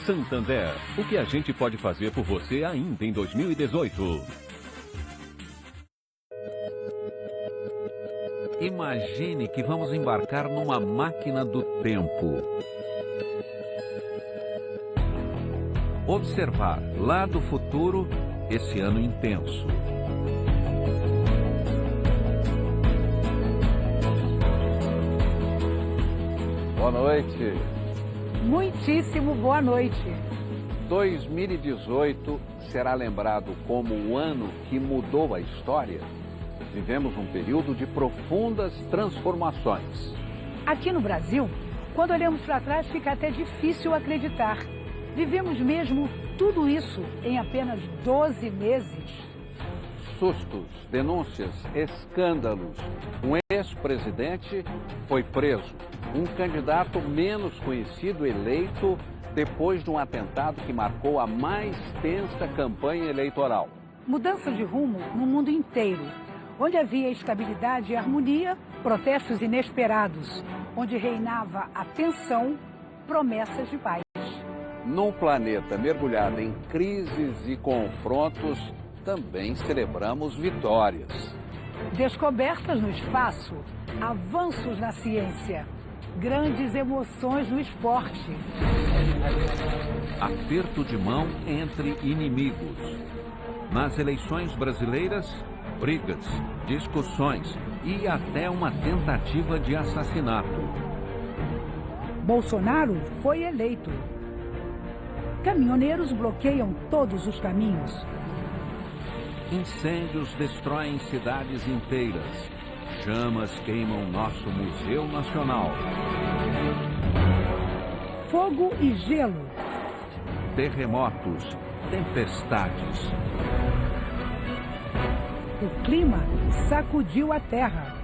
Santander, o que a gente pode fazer por você ainda em 2018? Imagine que vamos embarcar numa máquina do tempo. Observar lá do futuro esse ano intenso. Boa noite. Muitíssimo boa noite. 2018 será lembrado como o ano que mudou a história. Vivemos um período de profundas transformações. Aqui no Brasil, quando olhamos para trás, fica até difícil acreditar. Vivemos mesmo tudo isso em apenas 12 meses. Sustos, denúncias, escândalos. Um ex-presidente foi preso. Um candidato menos conhecido eleito depois de um atentado que marcou a mais tensa campanha eleitoral. Mudança de rumo no mundo inteiro. Onde havia estabilidade e harmonia, protestos inesperados. Onde reinava a tensão, promessas de paz. Num planeta mergulhado em crises e confrontos, também celebramos vitórias. Descobertas no espaço, avanços na ciência, grandes emoções no esporte. Aperto de mão entre inimigos. Nas eleições brasileiras, brigas, discussões e até uma tentativa de assassinato. Bolsonaro foi eleito. Caminhoneiros bloqueiam todos os caminhos. Incêndios destroem cidades inteiras. Chamas queimam nosso Museu Nacional. Fogo e gelo. Terremotos, tempestades. O clima sacudiu a terra.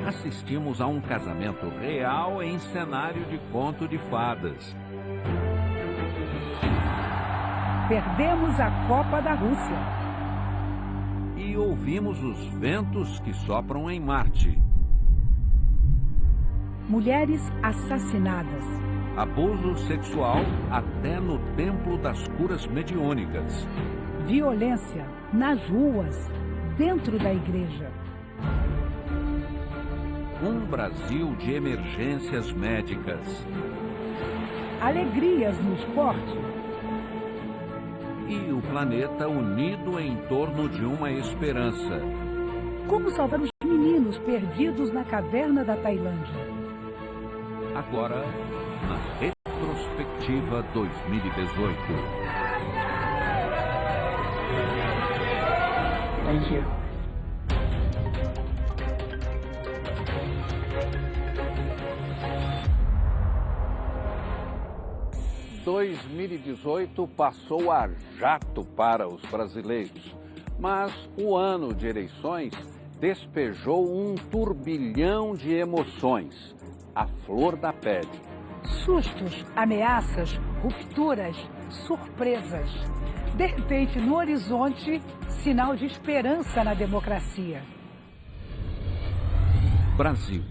Assistimos a um casamento real em cenário de conto de fadas. Perdemos a Copa da Rússia. E ouvimos os ventos que sopram em Marte. Mulheres assassinadas. Abuso sexual até no templo das curas mediúnicas. Violência nas ruas, dentro da igreja. Um Brasil de emergências médicas. Alegrias no esporte. E o planeta unido em torno de uma esperança. Como salvar os meninos perdidos na caverna da Tailândia? Agora, na retrospectiva 2018. Thank you. 2018 passou a jato para os brasileiros, mas o ano de eleições despejou um turbilhão de emoções, à flor da pele. Sustos, ameaças, rupturas, surpresas. De repente, no horizonte, sinal de esperança na democracia. Brasil,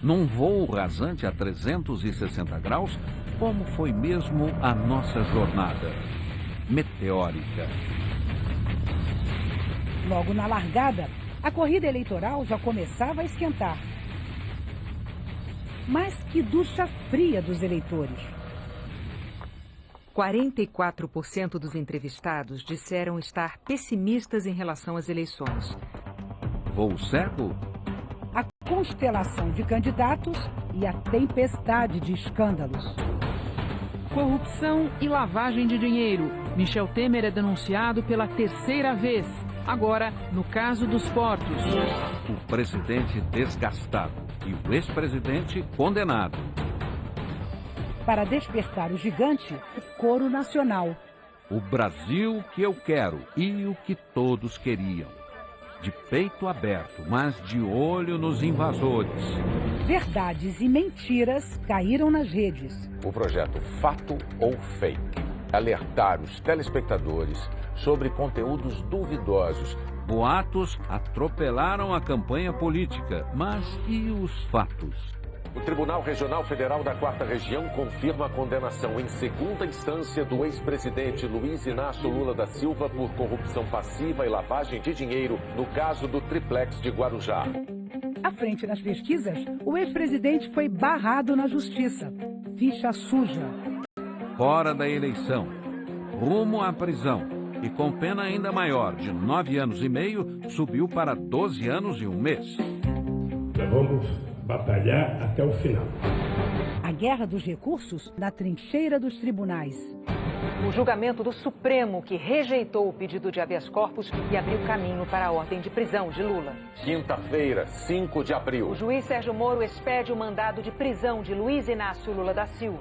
num voo rasante a 360 graus, como foi mesmo a nossa jornada meteórica. Logo na largada, a corrida eleitoral já começava a esquentar. Mas que ducha fria dos eleitores. 44% dos entrevistados disseram estar pessimistas em relação às eleições. Voo cego? A constelação de candidatos e a tempestade de escândalos. Corrupção e lavagem de dinheiro. Michel Temer é denunciado pela terceira vez. Agora, no caso dos portos. O presidente desgastado e o ex-presidente condenado. Para despertar o gigante, o coro nacional. O Brasil que eu quero e o que todos queriam. De peito aberto, mas de olho nos invasores. Verdades e mentiras caíram nas redes. O projeto Fato ou Fake. Alertar os telespectadores sobre conteúdos duvidosos. Boatos atropelaram a campanha política, mas e os fatos? O Tribunal Regional Federal da 4ª Região confirma a condenação em segunda instância do ex-presidente Luiz Inácio Lula da Silva por corrupção passiva e lavagem de dinheiro no caso do triplex de Guarujá. À frente nas pesquisas, o ex-presidente foi barrado na justiça. Ficha suja. Fora da eleição, rumo à prisão e com pena ainda maior, de 9 anos e meio, subiu para 12 anos e 1 mês. Vamos batalhar até o final. A guerra dos recursos na trincheira dos tribunais. O julgamento do Supremo, que rejeitou o pedido de habeas corpus e abriu caminho para a ordem de prisão de Lula. Quinta-feira, 5 de abril. O juiz Sérgio Moro expede o mandado de prisão de Luiz Inácio Lula da Silva.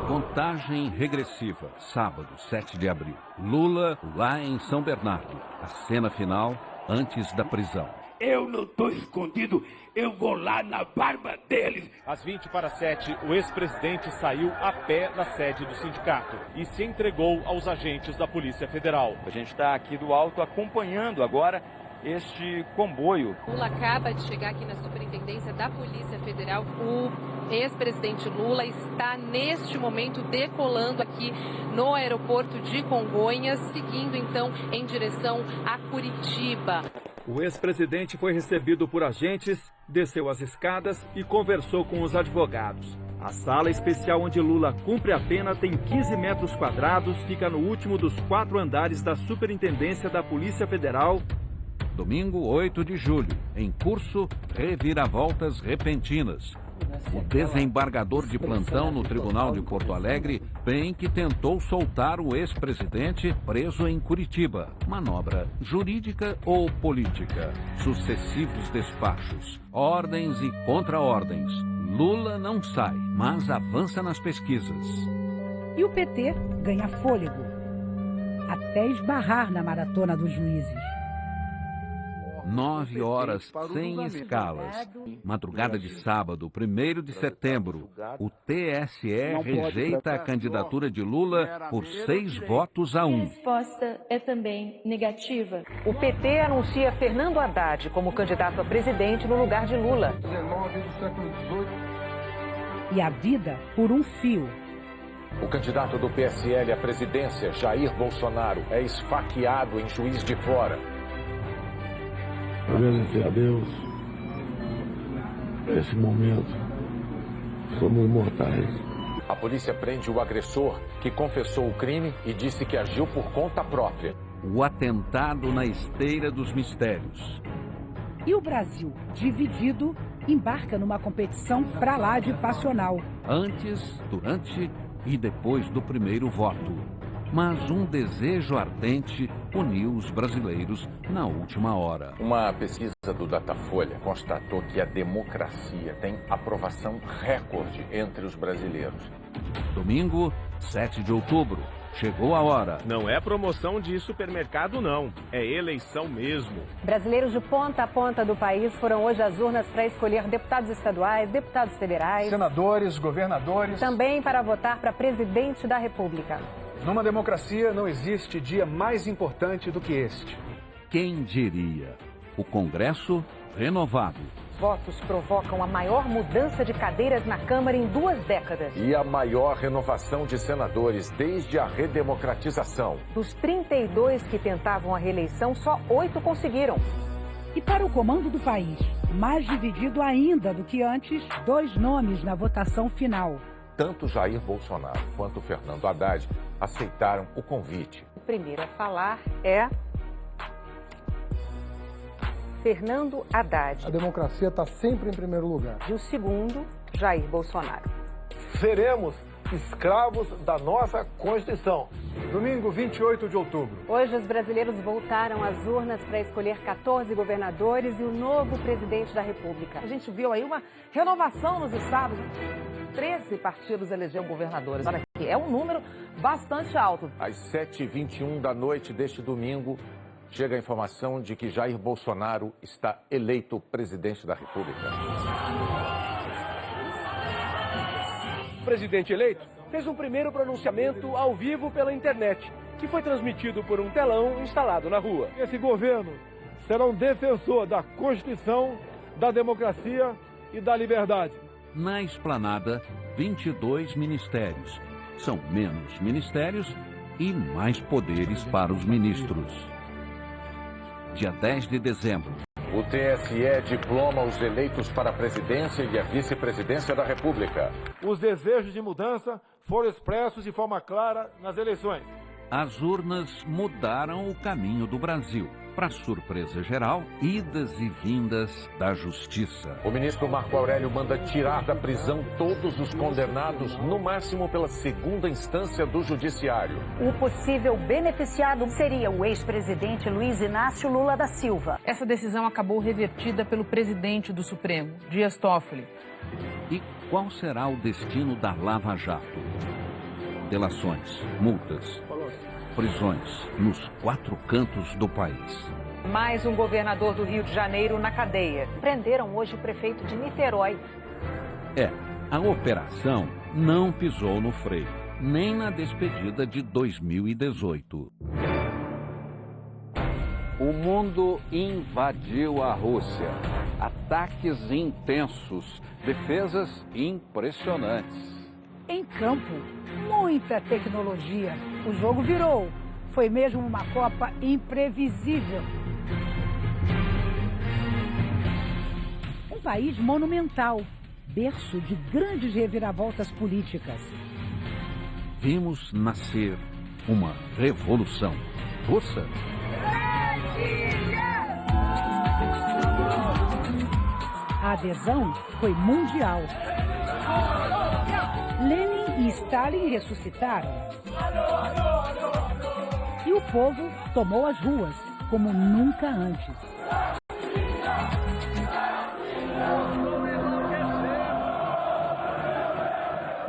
Contagem regressiva, sábado, 7 de abril. Lula lá em São Bernardo. A cena final antes da prisão. Eu não estou escondido, eu vou lá na barba deles. Às 7:20, o ex-presidente saiu a pé da sede do sindicato e se entregou aos agentes da Polícia Federal. A gente está aqui do alto acompanhando agora este comboio. Lula acaba de chegar aqui na Superintendência da Polícia Federal. O ex-presidente Lula está neste momento decolando aqui no aeroporto de Congonhas, seguindo então em direção a Curitiba. O ex-presidente foi recebido por agentes, desceu as escadas e conversou com os advogados. A sala especial onde Lula cumpre a pena tem 15 metros quadrados, fica no último dos 4 andares da Superintendência da Polícia Federal. Domingo, 8 de julho, em curso, reviravoltas repentinas. O desembargador de plantão no Tribunal de Porto Alegre bem que tentou soltar o ex-presidente preso em Curitiba. Manobra jurídica ou política? Sucessivos despachos, ordens e contra-ordens. Lula não sai, mas avança nas pesquisas. E o PT ganha fôlego, até esbarrar na maratona dos juízes. 9 horas sem escalas. Madrugada de sábado, 1º de setembro, o TSE rejeita a candidatura de Lula por 6 votos a 1. A resposta é também negativa. O PT anuncia Fernando Haddad como candidato a presidente no lugar de Lula. E a vida por um fio. O candidato do PSL à presidência, Jair Bolsonaro, é esfaqueado em Juiz de Fora. Agradecer a Deus, nesse momento, somos mortais. A polícia prende o agressor, que confessou o crime e disse que agiu por conta própria. O atentado na esteira dos mistérios. E o Brasil, dividido, embarca numa competição pra lá de passional. Antes, durante e depois do primeiro voto. Mas um desejo ardente uniu os brasileiros na última hora. Uma pesquisa do Datafolha constatou que a democracia tem aprovação recorde entre os brasileiros. Domingo, 7 de outubro. Chegou a hora. Não é promoção de supermercado, não. É eleição mesmo. Brasileiros de ponta a ponta do país foram hoje às urnas para escolher deputados estaduais, deputados federais, senadores, governadores. Também para votar para presidente da República. Numa democracia não existe dia mais importante do que este. Quem diria? O Congresso renovado. Votos provocam a maior mudança de cadeiras na Câmara em 2 décadas. E a maior renovação de senadores desde a redemocratização. Dos 32 que tentavam a reeleição, só 8 conseguiram. E para o comando do país, mais dividido ainda do que antes, 2 nomes na votação final. Tanto Jair Bolsonaro quanto Fernando Haddad aceitaram o convite. O primeiro a falar é Fernando Haddad. A democracia está sempre em primeiro lugar. E o segundo, Jair Bolsonaro. Seremos escravos da nossa Constituição. Domingo, 28 de outubro. Hoje, os brasileiros voltaram às urnas para escolher 14 governadores e o novo presidente da República. A gente viu aí uma renovação nos estados. 13 partidos elegeram governadores. Olha aqui, é um número bastante alto. Às 7h21 da noite deste domingo, chega a informação de que Jair Bolsonaro está eleito presidente da República. O presidente eleito fez um primeiro pronunciamento ao vivo pela internet, que foi transmitido por um telão instalado na rua. Esse governo será um defensor da Constituição, da democracia e da liberdade. Na esplanada, 22 ministérios. São menos ministérios e mais poderes para os ministros. Dia 10 de dezembro. O TSE diploma os eleitos para a presidência e a vice-presidência da República. Os desejos de mudança foram expressos de forma clara nas eleições. As urnas mudaram o caminho do Brasil. Para surpresa geral, idas e vindas da justiça. O ministro Marco Aurélio manda tirar da prisão todos os condenados, no máximo pela segunda instância do judiciário. O possível beneficiado seria o ex-presidente Luiz Inácio Lula da Silva. Essa decisão acabou revertida pelo presidente do Supremo, Dias Toffoli. E qual será o destino da Lava Jato? Delações, multas, prisões nos 4 cantos do país. Mais um governador do Rio de Janeiro na cadeia. Prenderam hoje o prefeito de Niterói. A operação não pisou no freio, nem na despedida de 2018. O mundo invadiu a Rússia. Ataques intensos, defesas impressionantes. Em campo, muita tecnologia. O jogo virou. Foi mesmo uma Copa imprevisível. Um país monumental, berço de grandes reviravoltas políticas. Vimos nascer uma revolução russa. A adesão foi mundial. Lenin e Stalin ressuscitaram. E o povo tomou as ruas como nunca antes.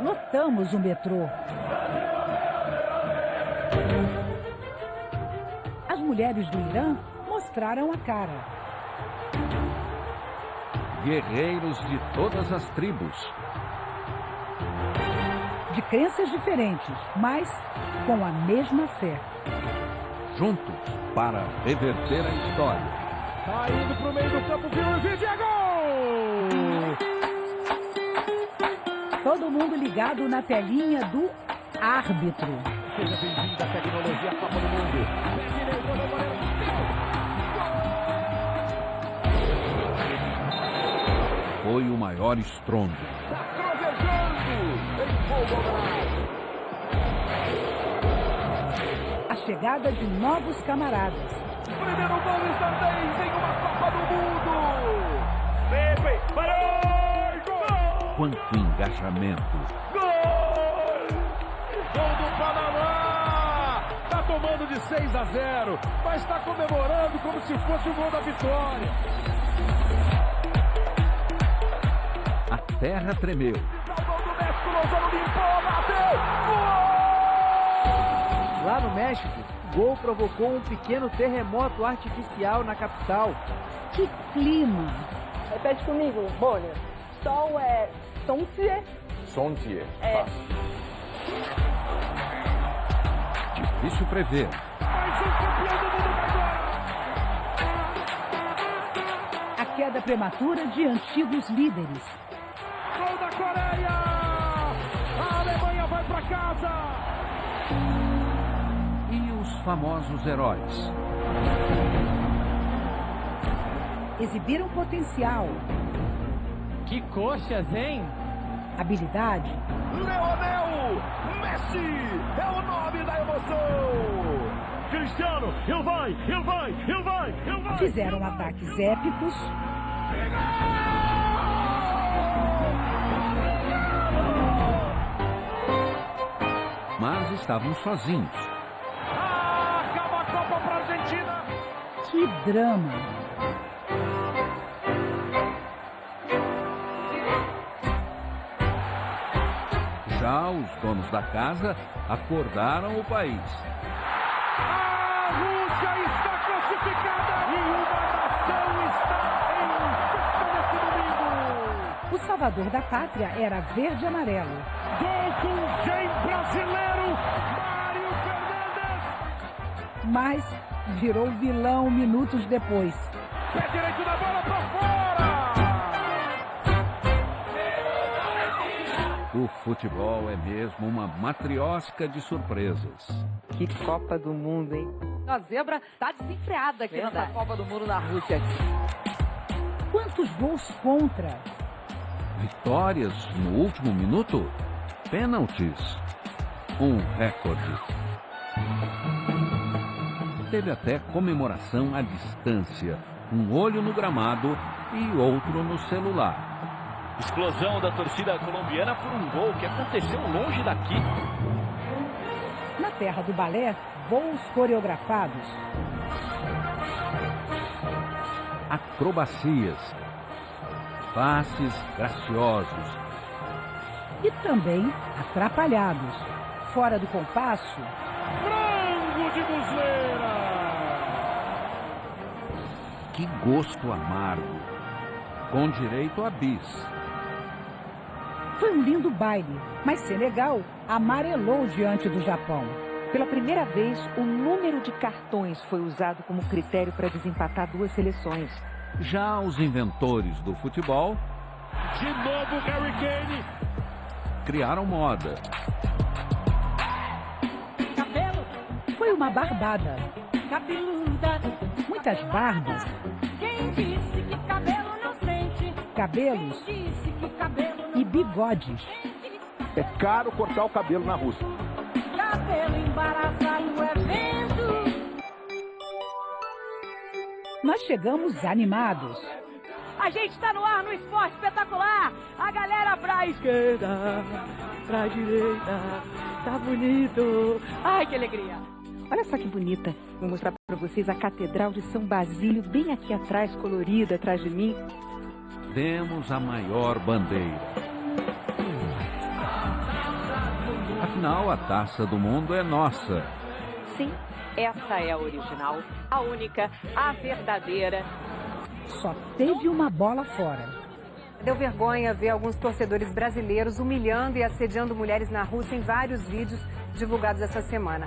Lotamos o metrô. As mulheres do Irã mostraram a cara. Guerreiros de todas as tribos. De crenças diferentes, mas com a mesma fé. Juntos para reverter a história. Tá indo pro meio do campo, virou e é gol! Todo mundo ligado na telinha do árbitro. Seja bem-vindo à tecnologia Copa do Mundo. Foi o maior estrondo. A chegada de novos camaradas. Primeiro gol instantâneo em uma Copa do Mundo. Pepe, parou! Gol! Quanto engajamento. Gol! Gol do Panamá! Tá tomando de 6-0, mas tá comemorando como se fosse o gol da vitória. A terra tremeu. Lá no México, o gol provocou um pequeno terremoto artificial na capital. Que clima! Repete comigo, Bonner. Sol é Sontie. Sontie. É. Difícil prever. Mais um campeão do mundo agora! A queda prematura de antigos líderes. Gol da Coreia! A Alemanha vai pra casa! E os famosos heróis? Exibiram potencial. Que coxas, hein? Habilidade. Leonel Messi é o nome da emoção! Cristiano, ele vai! Fizeram ataques épicos. Mas estavam sozinhos. Acaba a Copa para a Argentina! Que drama! Já os donos da casa acordaram o país. A Rússia está classificada e uma nação está em festa nesse domingo! O salvador da pátria era verde e amarelo. Gol com gen brasileiro, Mário Fernandes! Mas virou vilão minutos depois. Pé direito da bola para fora! O futebol é mesmo uma matriosca de surpresas. Que Copa do Mundo, hein? A zebra tá desenfreada aqui nessa Copa do Mundo na Rússia. Quantos gols contra? Vitórias no último minuto? Pênaltis? Um recorde. Teve até comemoração à distância. Um olho no gramado e outro no celular. Explosão da torcida colombiana por um gol que aconteceu longe daqui. Na terra do balé, voos coreografados. Acrobacias. Passes graciosos. E também atrapalhados. Fora do compasso. Frango de Muslera! Que gosto amargo. Com direito a bis. Foi um lindo baile, mas Senegal amarelou diante do Japão. Pela primeira vez, o número de cartões foi usado como critério para desempatar duas seleções. Já os inventores do futebol... De novo Harry Kane! Criaram moda. Cabelo. Foi uma barbada. Cabeluda. Muitas barbas. Quem disse que cabelo não sente? Cabelos. Quem disse que cabelo não e bigodes. É caro cortar o cabelo na Rússia. Cabelo embaraçado é vento. Nós chegamos animados. A gente tá no ar no esporte espetacular. A galera pra esquerda, pra direita. Tá bonito. Ai, que alegria. Olha só que bonita. Vou mostrar para vocês a Catedral de São Basílio, bem aqui atrás, colorida, atrás de mim. Temos a maior bandeira. Afinal, a Taça do Mundo é nossa. Sim, essa é a original, a única, a verdadeira. Só teve uma bola fora. Deu vergonha ver alguns torcedores brasileiros humilhando e assediando mulheres na Rússia em vários vídeos divulgados essa semana.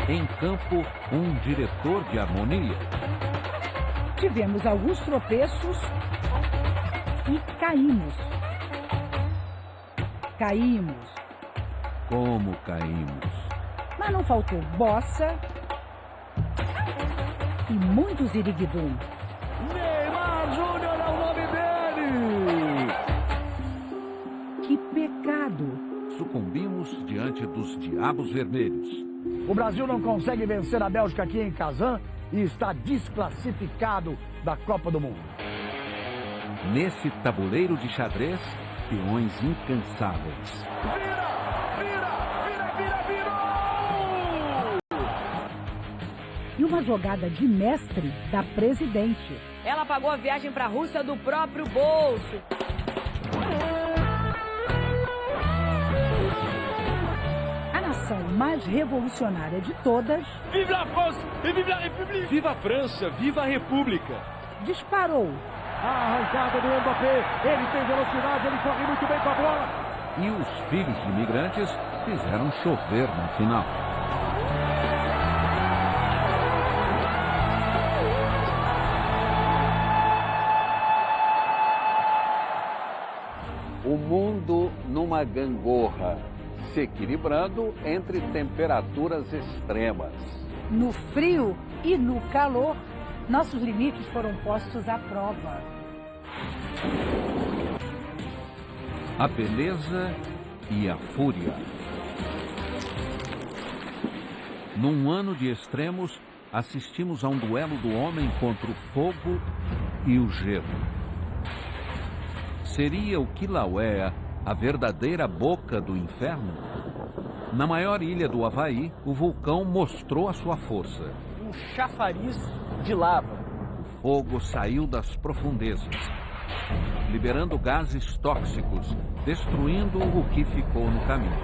Em campo, um diretor de harmonia. Tivemos alguns tropeços e caímos. Caímos. Como caímos? Mas não faltou bossa e muitos iriguidum. Neymar Júnior é o nome dele! Que pecado! Sucumbimos diante dos Diabos Vermelhos. O Brasil não consegue vencer a Bélgica aqui em Kazan e está desclassificado da Copa do Mundo. Nesse tabuleiro de xadrez, peões incansáveis. E uma jogada de mestre da presidente. Ela pagou a viagem para a Rússia do próprio bolso. A nação mais revolucionária de todas... Vive la France e vive la République! Viva a França, viva a República! Disparou. A arrancada do Mbappé, ele tem velocidade, ele corre muito bem com a bola. E os filhos de imigrantes fizeram chover na final. O mundo numa gangorra, se equilibrando entre temperaturas extremas. No frio e no calor, nossos limites foram postos à prova. A beleza e a fúria. Num ano de extremos, assistimos a um duelo do homem contra o fogo e o gelo. Seria o Kilauea a verdadeira boca do inferno? Na maior ilha do Havaí, o vulcão mostrou a sua força. Um chafariz de lava. O fogo saiu das profundezas, liberando gases tóxicos, destruindo o que ficou no caminho.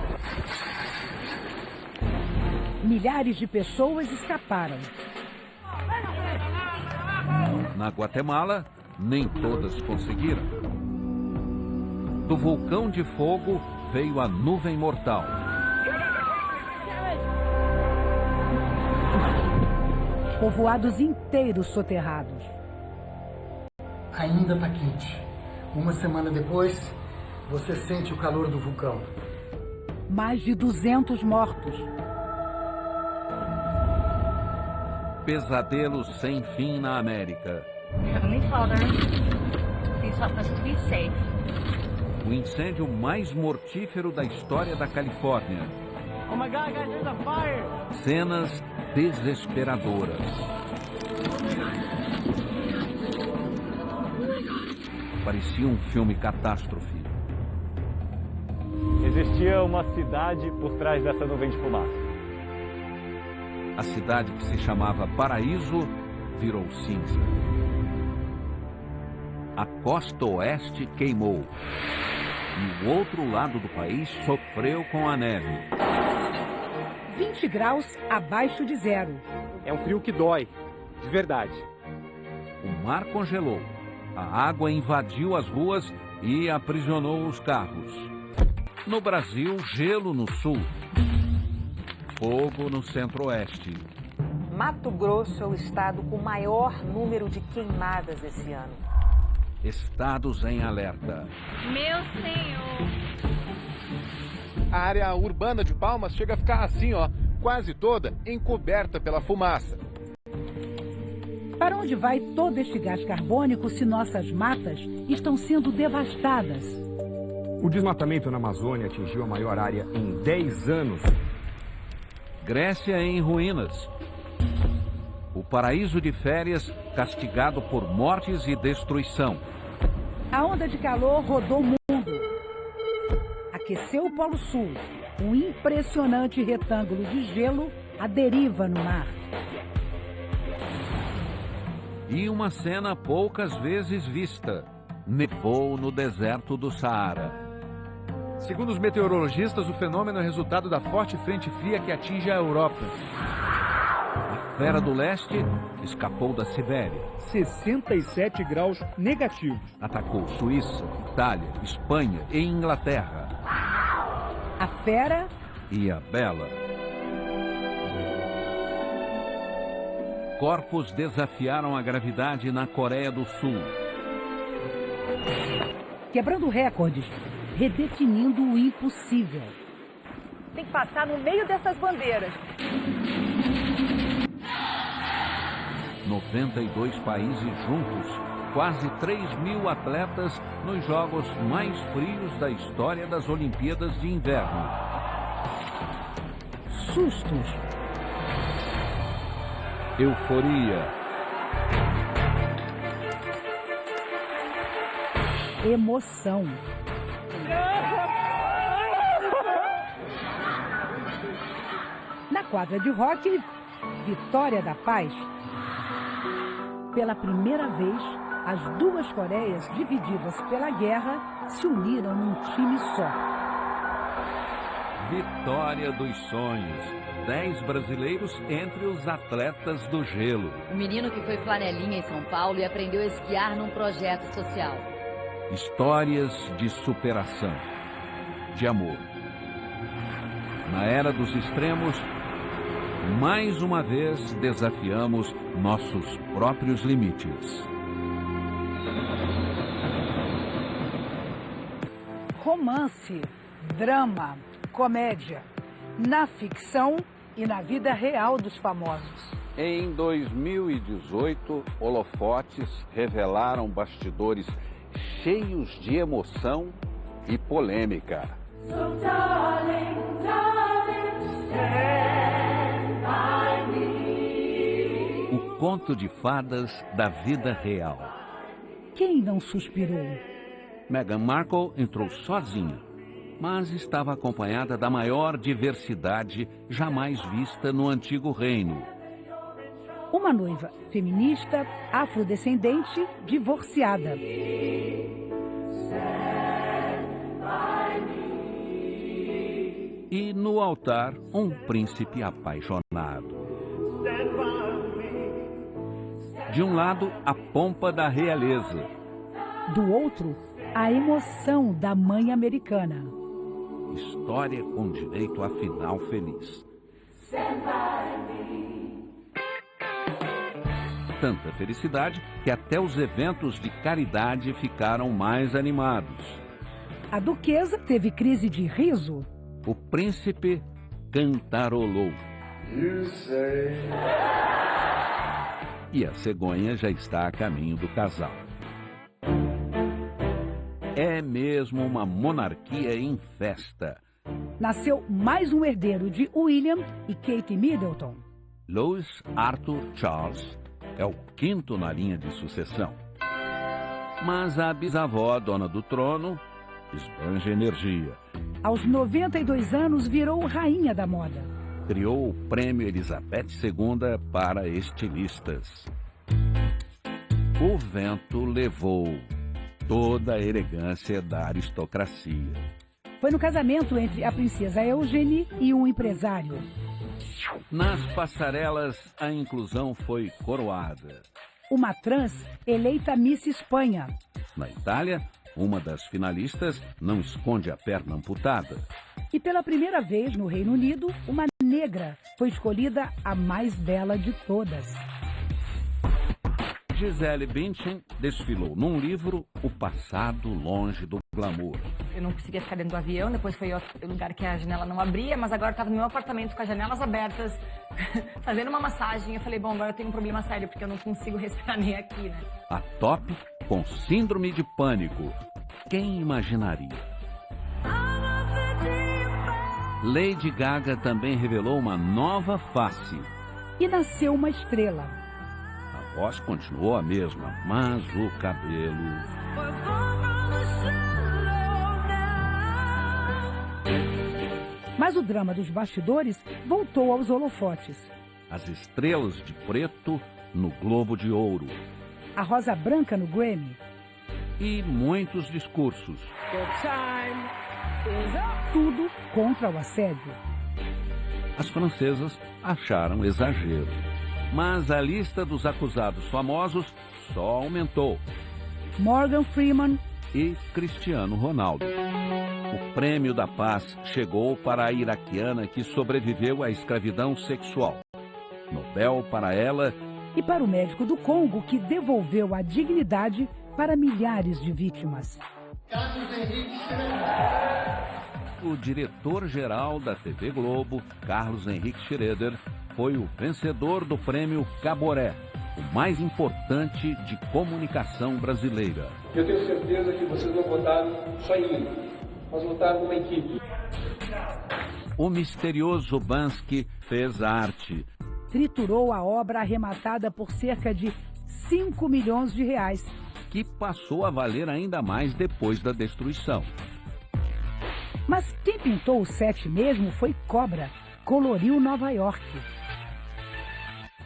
Milhares de pessoas escaparam. Na Guatemala, nem todas conseguiram. Do vulcão de fogo veio a nuvem mortal. Povoados inteiros soterrados. ainda está quente. Uma semana depois, você sente o calor do vulcão. Mais de 200 mortos. Pesadelos sem fim na América. Heavenly Father, please help us to be safe. O incêndio mais mortífero da história da Califórnia. Oh my God, guys, there's a fire! Cenas desesperadoras. Parecia um filme catástrofe. Existia uma cidade por trás dessa nuvem de fumaça. A cidade que se chamava Paraíso virou cinza. A costa oeste queimou. E o outro lado do país sofreu com a neve. 20 graus abaixo de zero. É um frio que dói, de verdade. O mar congelou. A água invadiu as ruas e aprisionou os carros. No Brasil, gelo no sul. Fogo no centro-oeste. Mato Grosso é o estado com maior número de queimadas esse ano. Estados em alerta. Meu Senhor! A área urbana de Palmas chega a ficar assim, ó, quase toda encoberta pela fumaça. Para onde vai todo este gás carbônico se nossas matas estão sendo devastadas? O desmatamento na Amazônia atingiu a maior área em 10 anos. Grécia em ruínas. O paraíso de férias castigado por mortes e destruição. A onda de calor rodou o mundo. Aqueceu o Polo Sul. Um impressionante retângulo de gelo à deriva no mar. E uma cena poucas vezes vista. Nevou no deserto do Saara. Segundo os meteorologistas, o fenômeno é resultado da forte frente fria que atinge a Europa. A fera do leste escapou da Sibéria. 67 graus negativos. Atacou Suíça, Itália, Espanha e Inglaterra. A fera e a bela. Corpos desafiaram a gravidade na Coreia do Sul. Quebrando recordes, redefinindo o impossível. Tem que passar no meio dessas bandeiras. 92 países juntos, quase 3.000 atletas nos jogos mais frios da história das Olimpíadas de Inverno. Sustos. Euforia. Emoção. Na quadra de hóquei, Vitória da Paz. Pela primeira vez, as duas Coreias divididas pela guerra se uniram num time só. Vitória dos sonhos. 10 brasileiros entre os atletas do gelo. O menino que foi flanelinha em São Paulo e aprendeu a esquiar num projeto social. Histórias de superação, de amor. Na era dos extremos, mais uma vez desafiamos nossos próprios limites. Romance, drama, comédia, na ficção e na vida real dos famosos. Em 2018, holofotes revelaram bastidores cheios de emoção e polêmica. So darling, darling, stand by me. O conto de fadas da vida real. Quem não suspirou? Meghan Markle entrou sozinha, mas estava acompanhada da maior diversidade jamais vista no antigo reino. Uma noiva feminista, afrodescendente, divorciada. E no altar, um príncipe apaixonado. De um lado, a pompa da realeza. Do outro, a emoção da mãe americana. História com direito a final feliz. tanta felicidade que até os eventos de caridade ficaram mais animados. A duquesa teve crise de riso. O príncipe cantarolou. E a cegonha já está a caminho do casal. É mesmo uma monarquia em festa. Nasceu mais um herdeiro de William e Kate Middleton. Louis Arthur Charles é o quinto na linha de sucessão. Mas a bisavó, dona do trono, esbanja energia. Aos 92 anos, virou rainha da moda. Criou o Prêmio Elizabeth II para estilistas. O vento levou toda a elegância da aristocracia. Foi no casamento entre a princesa Eugenie e um empresário. Nas passarelas, a inclusão foi coroada. Uma trans eleita Miss Espanha. Na Itália, uma das finalistas não esconde a perna amputada. E pela primeira vez no Reino Unido, uma negra foi escolhida a mais bela de todas. Gisele Bündchen desfilou num livro O Passado Longe do Glamour. Eu não conseguia ficar dentro do avião, depois foi outro lugar que a janela não abria, mas agora eu estava no meu apartamento com as janelas abertas, fazendo uma massagem. Eu falei, bom, agora eu tenho um problema sério, porque eu não consigo respirar nem aqui, né? A top com síndrome de pânico. Quem imaginaria? Lady Gaga também revelou uma nova face. E nasceu uma estrela. A voz continuou a mesma, mas o cabelo... Mas o drama dos bastidores voltou aos holofotes. As estrelas de preto no Globo de Ouro. A rosa branca no Grammy. E muitos discursos. Tudo contra o assédio. As francesas acharam exagero. Mas a lista dos acusados famosos só aumentou. Morgan Freeman e Cristiano Ronaldo. O Prêmio da Paz chegou para a iraquiana que sobreviveu à escravidão sexual. Nobel para ela e para o médico do Congo que devolveu a dignidade para milhares de vítimas. O diretor-geral da TV Globo, Carlos Henrique Schroeder, foi o vencedor do Prêmio Caboré, o mais importante de comunicação brasileira. Eu tenho certeza que vocês não votaram só em mim, mas votaram numa equipe. O misterioso Bansky fez arte. Triturou a obra arrematada por cerca de 5 milhões de reais. Que passou a valer ainda mais depois da destruição. Mas quem pintou o set mesmo foi Cobra, coloriu Nova York.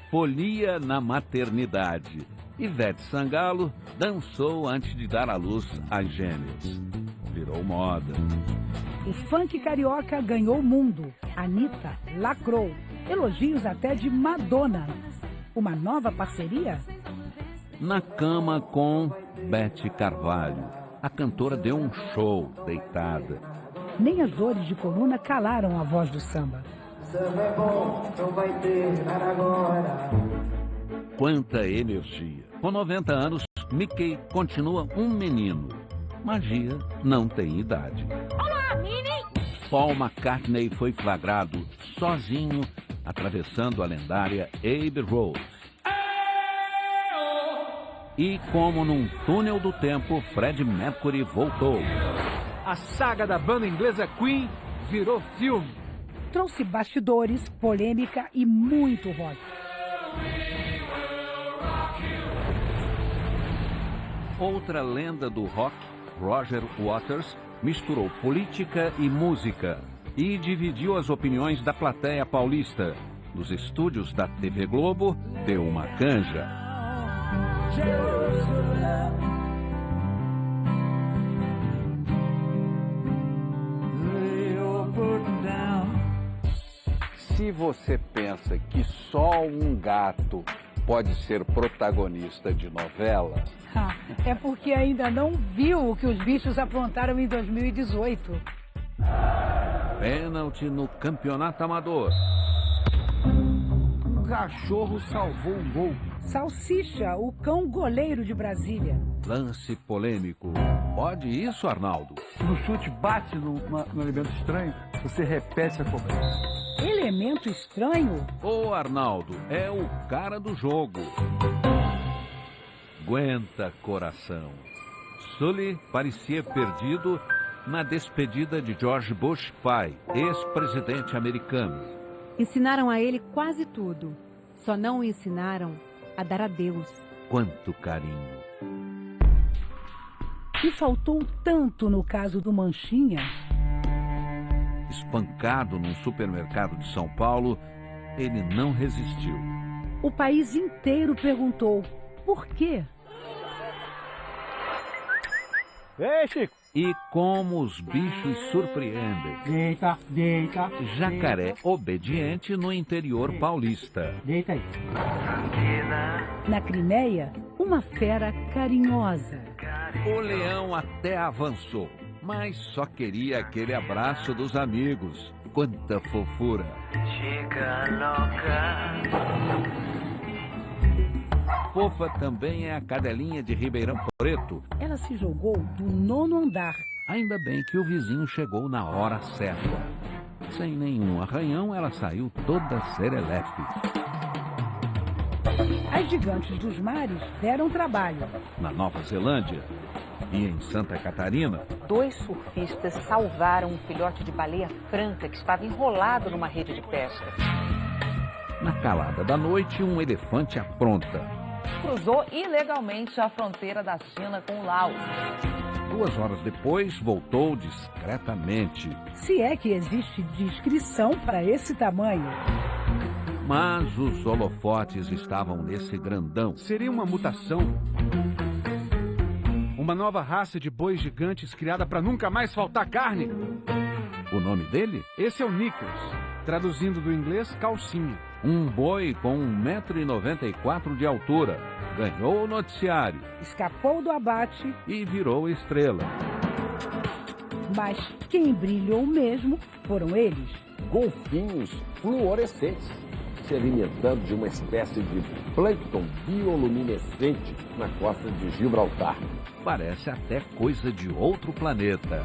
Folia na maternidade. Ivete Sangalo dançou antes de dar à luz às gêmeas. Virou moda. O funk carioca ganhou o mundo. Anitta lacrou. Elogios até de Madonna. Uma nova parceria? Na cama com Beth Carvalho. A cantora deu um show deitada. Nem as dores de coluna calaram a voz do samba. Samba é bom, não vai ter nada agora. Quanta energia. Com 90 anos, Mickey continua um menino. Magia não tem idade. Olá, Minnie! Paul McCartney foi flagrado sozinho atravessando a lendária Abbey Road. E como num túnel do tempo, Freddie Mercury voltou. A saga da banda inglesa Queen virou filme. Trouxe bastidores, polêmica e muito rock. Outra lenda do rock, Roger Waters, misturou política e música e dividiu as opiniões da plateia paulista. Nos estúdios da TV Globo, deu uma canja. Se você pensa que só um gato pode ser protagonista de novela... É porque ainda não viu o que os bichos aprontaram em 2018. Pênalti no campeonato amador. Um cachorro salvou um gol. Salsicha, o cão goleiro de Brasília. Lance polêmico. Pode isso, Arnaldo? Se o chute bate no elemento estranho, você repete a cobrança. Elemento estranho? Ô, Arnaldo, é o cara do jogo. Aguenta, coração. Sully parecia perdido na despedida de George Bush pai, ex-presidente americano. Ensinaram a ele quase tudo. Só não o ensinaram a dar adeus. Quanto carinho. E faltou tanto no caso do Manchinha. Espancado num supermercado de São Paulo, ele não resistiu. O país inteiro perguntou por quê. Ei, Chico! E como os bichos surpreendem. Deita, deita. Jacaré obediente no interior paulista. Deita aí. Na Crimeia, uma fera carinhosa. O leão até avançou, mas só queria aquele abraço dos amigos. Quanta fofura. Chica louca. Fofa também é a cadelinha de Ribeirão Preto. Ela se jogou do 9º andar. Ainda bem que o vizinho chegou na hora certa. Sem nenhum arranhão, ela saiu toda serelepe. As gigantes dos mares deram trabalho. Na Nova Zelândia e em Santa Catarina, 2 surfistas salvaram um filhote de baleia franca que estava enrolado numa rede de pesca. na calada da noite, um elefante apronta. Cruzou ilegalmente a fronteira da China com o Laos. 2 horas depois, voltou discretamente. Se é que existe descrição para esse tamanho. Mas os holofotes estavam nesse grandão. Seria uma mutação? Uma nova raça de bois gigantes criada para nunca mais faltar carne? O nome dele? Esse é o Nicholas, traduzindo do inglês, calcinha. Um boi com 1,94 m de altura. Ganhou o noticiário. Escapou do abate. E virou estrela. Mas quem brilhou mesmo foram eles. Golfinhos fluorescentes, se alimentando de uma espécie de plâncton bioluminescente na costa de Gibraltar. Parece até coisa de outro planeta.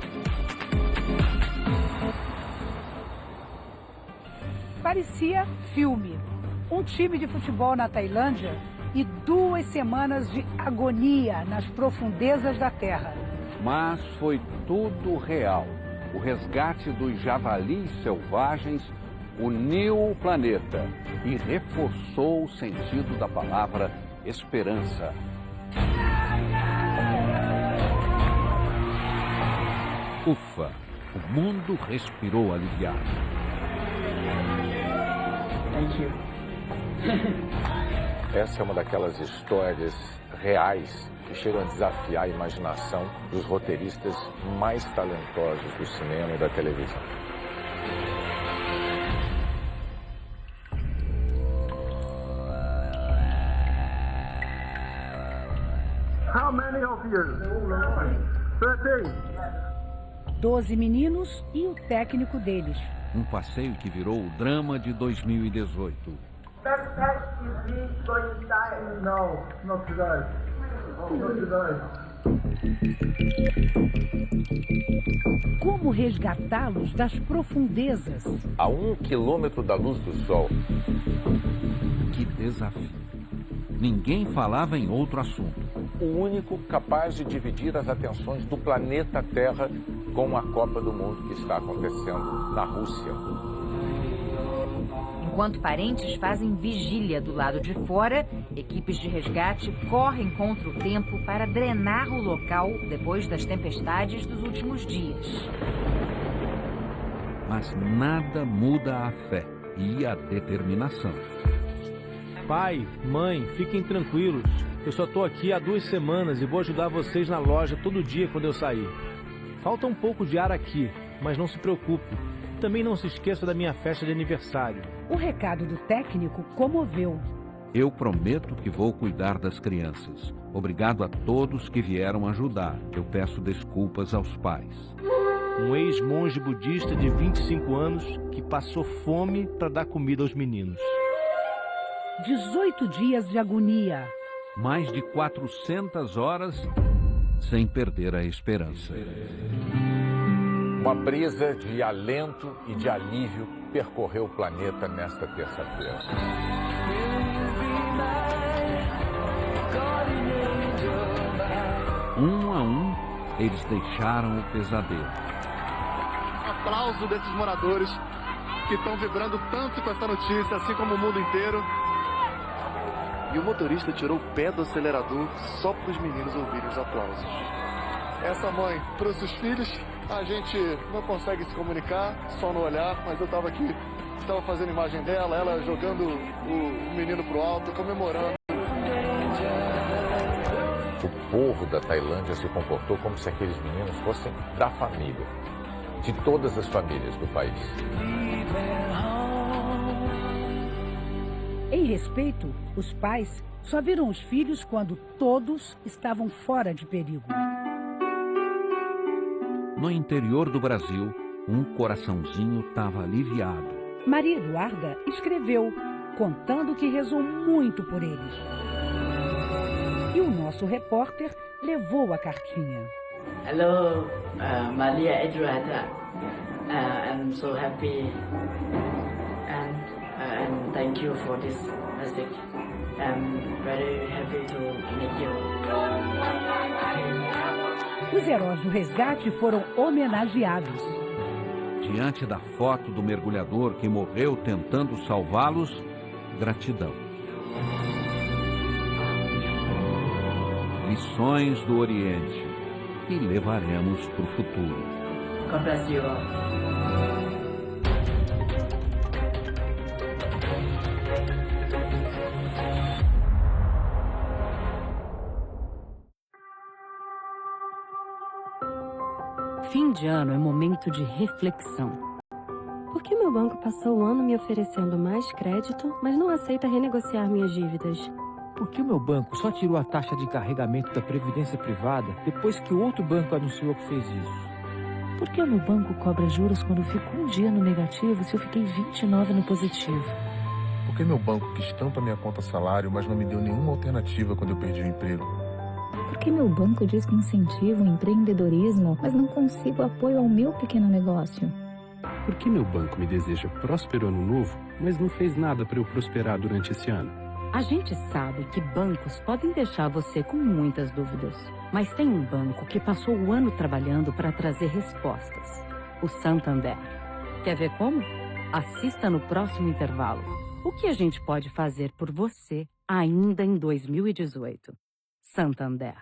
Parecia filme. Um time de futebol na Tailândia e 2 semanas de agonia nas profundezas da terra. Mas foi tudo real. O resgate dos javalis selvagens uniu o planeta e reforçou o sentido da palavra esperança. Ufa, o mundo respirou aliviado. Essa é uma daquelas histórias reais que chegam a desafiar a imaginação dos roteiristas mais talentosos do cinema e da televisão. How many of you? 13. 12 meninos e o técnico deles. Um passeio que virou o drama de 2018. Não, not today. Not today. Como resgatá-los das profundezas? A 1 quilômetro da luz do sol. Que desafio. Ninguém falava em outro assunto. O único capaz de dividir as atenções do planeta Terra com a Copa do Mundo que está acontecendo na Rússia. Enquanto parentes fazem vigília do lado de fora, equipes de resgate correm contra o tempo para drenar o local depois das tempestades dos últimos dias. Mas nada muda a fé e a determinação. Pai, mãe, fiquem tranquilos. Eu só tô aqui há 2 semanas e vou ajudar vocês na loja todo dia quando eu sair. Falta um pouco de ar aqui, mas não se preocupe. Também não se esqueça da minha festa de aniversário. O recado do técnico comoveu. Eu prometo que vou cuidar das crianças. Obrigado a todos que vieram ajudar. Eu peço desculpas aos pais. Um ex-monge budista de 25 anos que passou fome para dar comida aos meninos. 18 dias de agonia. Mais de 400 horas sem perder a esperança. Uma brisa de alento e de alívio percorreu o planeta nesta terça-feira. Um a um, eles deixaram o pesadelo. Aplauso desses moradores que estão vibrando tanto com essa notícia, assim como o mundo inteiro. E o motorista tirou o pé do acelerador só para os meninos ouvirem os aplausos. Essa mãe trouxe os filhos, a gente não consegue se comunicar, só no olhar, mas eu estava aqui, estava fazendo imagem dela, ela jogando o menino pro alto, comemorando. O povo da Tailândia se comportou como se aqueles meninos fossem da família, de todas as famílias do país. Em respeito, os pais só viram os filhos quando todos estavam fora de perigo. No interior do Brasil, um coraçãozinho estava aliviado. Maria Eduarda escreveu, contando que rezou muito por eles. E o nosso repórter levou a cartinha. Hello, Maria Eduarda. I'm so happy and thank you for this message. I'm very happy to meet you. Os heróis do resgate foram homenageados. Diante da foto do mergulhador que morreu tentando salvá-los, gratidão. Lições do Oriente que levaremos para o futuro. God bless you all. Fim de ano é momento de reflexão. Por que meu banco passou o ano me oferecendo mais crédito, mas não aceita renegociar minhas dívidas? Por que o meu banco só tirou a taxa de carregamento da Previdência Privada depois que outro banco anunciou que fez isso? Por que o meu banco cobra juros quando eu fico um dia no negativo se eu fiquei 29 no positivo? Por que meu banco quis tanto a minha conta salário, mas não me deu nenhuma alternativa quando eu perdi o emprego? Por que meu banco diz que incentiva o empreendedorismo, mas não consigo apoio ao meu pequeno negócio? Por que meu banco me deseja próspero ano novo, mas não fez nada para eu prosperar durante esse ano? A gente sabe que bancos podem deixar você com muitas dúvidas, mas tem um banco que passou o ano trabalhando para trazer respostas. O Santander. Quer ver como? Assista no próximo intervalo. O que a gente pode fazer por você ainda em 2018? Santander.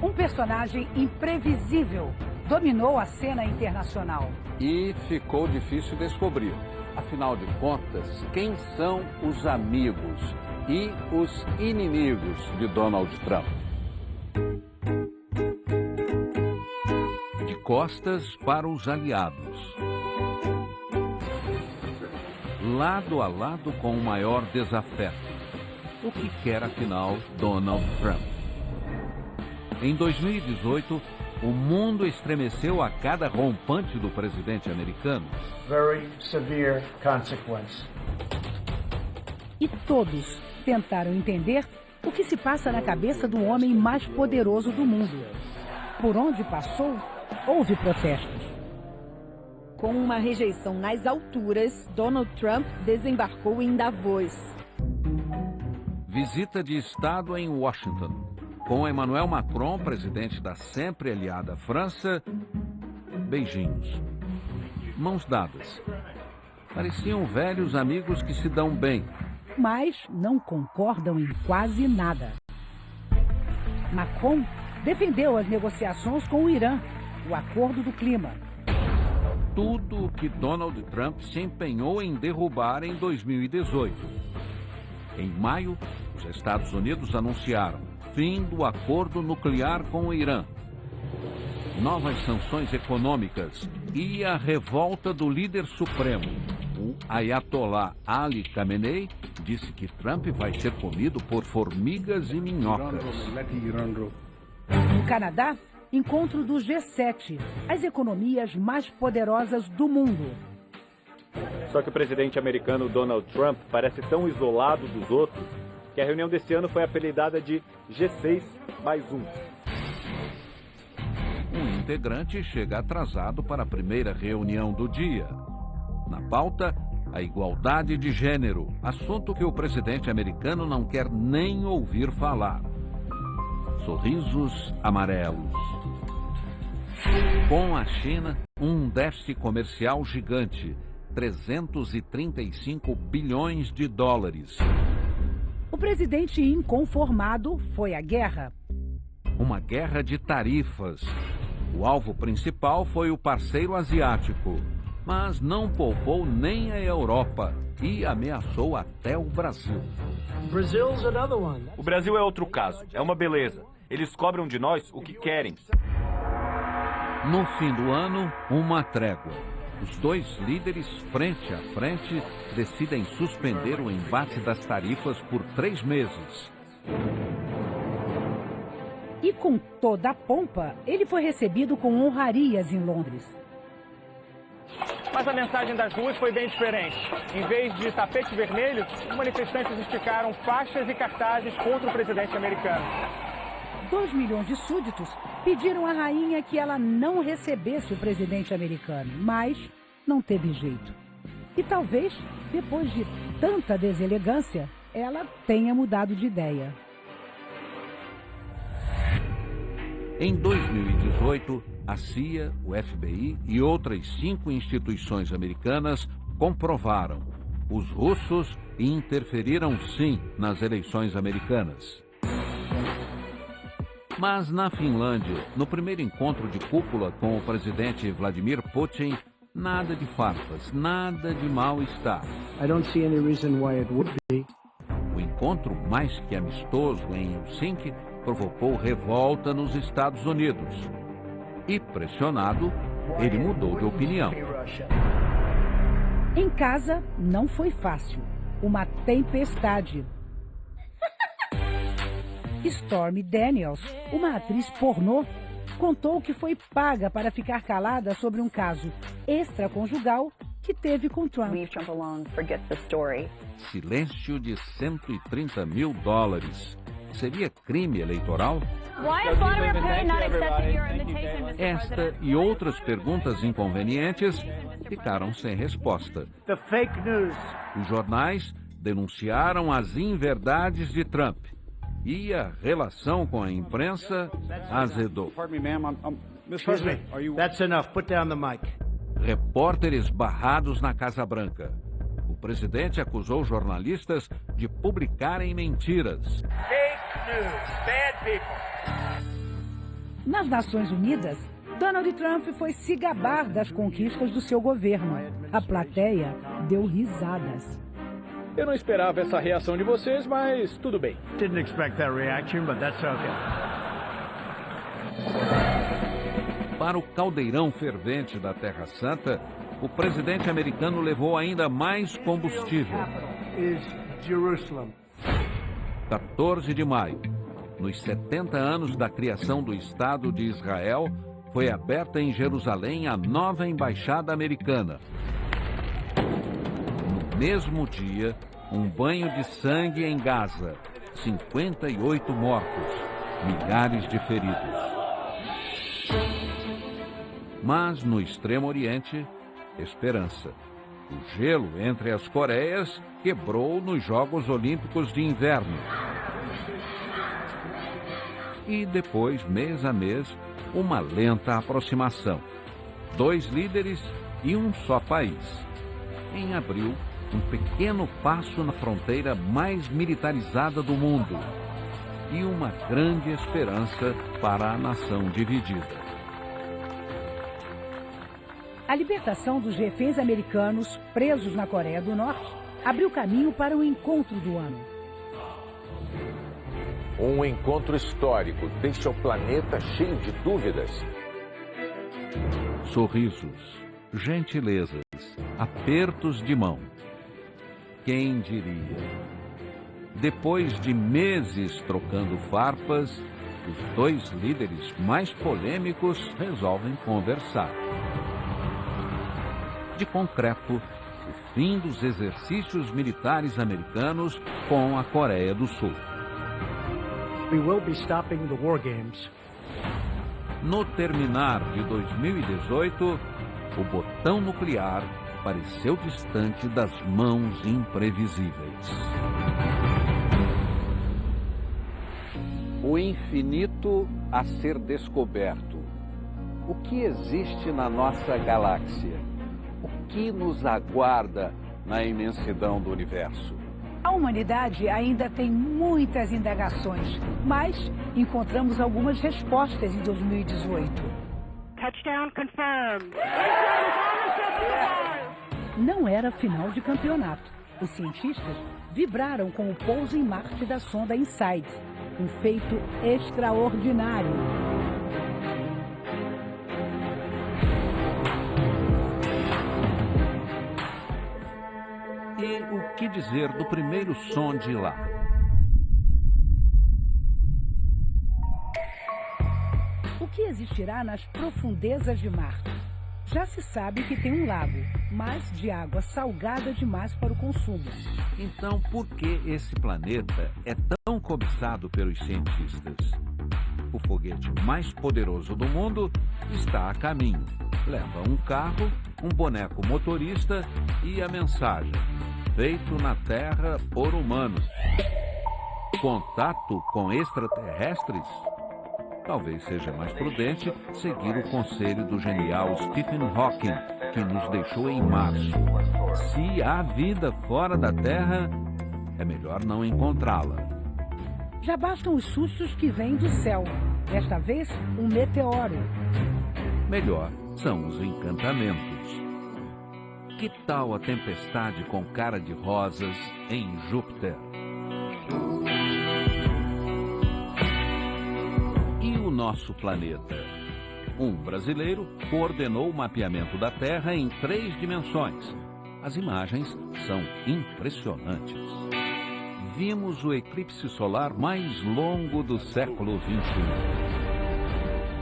Um personagem imprevisível dominou a cena internacional. E ficou difícil descobrir. Afinal de contas, quem são os amigos e os inimigos de Donald Trump? De costas para os aliados. Lado a lado com o maior desafeto. O que quer, afinal, Donald Trump? Em 2018, o mundo estremeceu a cada rompante do presidente americano. Very severe consequence. E todos tentaram entender o que se passa na cabeça do homem mais poderoso do mundo. Por onde passou, houve protestos. Com uma rejeição nas alturas, Donald Trump desembarcou em Davos. Visita de Estado em Washington. Com Emmanuel Macron, presidente da sempre aliada França, beijinhos. Mãos dadas. Pareciam velhos amigos que se dão bem. Mas não concordam em quase nada. Macron defendeu as negociações com o Irã, o acordo do clima. Tudo o que Donald Trump se empenhou em derrubar em 2018. Em maio, os Estados Unidos anunciaram fim do acordo nuclear com o Irã, novas sanções econômicas e a revolta do líder supremo. O Ayatollah Ali Khamenei disse que Trump vai ser comido por formigas e minhocas. No Canadá, encontro do G7, as economias mais poderosas do mundo. Só que o presidente americano Donald Trump parece tão isolado dos outros que a reunião desse ano foi apelidada de G6+1. Um integrante chega atrasado para a primeira reunião do dia. Na pauta, a igualdade de gênero, assunto que o presidente americano não quer nem ouvir falar. Sorrisos amarelos. Com a China, um déficit comercial gigante, 335 bilhões de dólares. O presidente inconformado foi a guerra. Uma guerra de tarifas. O alvo principal foi o parceiro asiático, mas não poupou nem a Europa e ameaçou até o Brasil. O Brasil é outro caso, é uma beleza. Eles cobram de nós o que querem. No fim do ano, uma trégua. Os dois líderes, frente a frente, decidem suspender o embate das tarifas por 3 meses. E com toda a pompa, ele foi recebido com honrarias em Londres. Mas a mensagem das ruas foi bem diferente. Em vez de tapete vermelho, os manifestantes esticaram faixas e cartazes contra o presidente americano. 2 milhões de súditos pediram à rainha que ela não recebesse o presidente americano, mas não teve jeito. E talvez, depois de tanta deselegância, ela tenha mudado de ideia. Em 2018, a CIA, o FBI e outras 5 instituições americanas comprovaram: os russos interferiram sim nas eleições americanas. Mas na Finlândia, no primeiro encontro de cúpula com o presidente Vladimir Putin, nada de farpas, nada de mal-estar. O encontro mais que amistoso em Helsinki provocou revolta nos Estados Unidos. E, pressionado, ele mudou de opinião. Em casa, não foi fácil. Uma tempestade. Stormy Daniels, uma atriz pornô, contou que foi paga para ficar calada sobre um caso extraconjugal que teve com Trump. Silêncio de $130 mil. Seria crime eleitoral? Esta e outras perguntas inconvenientes ficaram sem resposta. Os jornais denunciaram as inverdades de Trump e a relação com a imprensa azedou. Repórteres barrados na Casa Branca. O presidente acusou jornalistas de publicarem mentiras. Nas Nações Unidas, Donald Trump foi se gabar das conquistas do seu governo. A plateia deu risadas. Eu não esperava essa reação de vocês, mas tudo bem. Didn't expect that reaction, but that's okay. Para o caldeirão fervente da Terra Santa, o presidente americano levou ainda mais combustível. 14 de maio, nos 70 anos da criação do Estado de Israel, foi aberta em Jerusalém a nova embaixada americana. No mesmo dia, um banho de sangue em Gaza, 58 mortos, milhares de feridos. Mas no Extremo Oriente, esperança. O gelo entre as Coreias quebrou nos Jogos Olímpicos de Inverno. E depois, mês a mês, uma lenta aproximação. 2 líderes e um só país. Em abril, um pequeno passo na fronteira mais militarizada do mundo. E uma grande esperança para a nação dividida. A libertação dos reféns americanos presos na Coreia do Norte abriu caminho para o encontro do ano. Um encontro histórico deixa o planeta cheio de dúvidas. Sorrisos, gentilezas, apertos de mão. Quem diria? Depois de meses trocando farpas, Os dois líderes mais polêmicos resolvem conversar. De concreto, o fim dos exercícios militares americanos com a Coreia do Sul. We will be stopping the war games. No terminar de 2018, o botão nuclear pareceu distante das mãos imprevisíveis. O infinito a ser descoberto. O que existe na nossa galáxia? O que nos aguarda na imensidão do universo? A humanidade ainda tem muitas indagações, mas encontramos algumas respostas em 2018. Touchdown confirmed. Não era final de campeonato. Os cientistas vibraram com o pouso em Marte da sonda InSight, um feito extraordinário. E o que dizer do primeiro sonde lá? O que existirá nas profundezas de Marte? Já se sabe que tem um lago, mas de água salgada demais para o consumo. Então, por que esse planeta é tão cobiçado pelos cientistas? O foguete mais poderoso do mundo está a caminho. Leva um carro, um boneco motorista e a mensagem: feito na Terra por humanos. Contato com extraterrestres? Talvez seja mais prudente seguir o conselho do genial Stephen Hawking, que nos deixou em março. Se há vida fora da Terra, é melhor não encontrá-la. Já bastam os sustos que vêm do céu. Desta vez, um meteoro. Melhor são os encantamentos. Que tal a tempestade com cara de rosas em Júpiter? E o nosso planeta? Um brasileiro coordenou o mapeamento da Terra em 3 dimensões. As imagens são impressionantes. Vimos o eclipse solar mais longo do século XXI.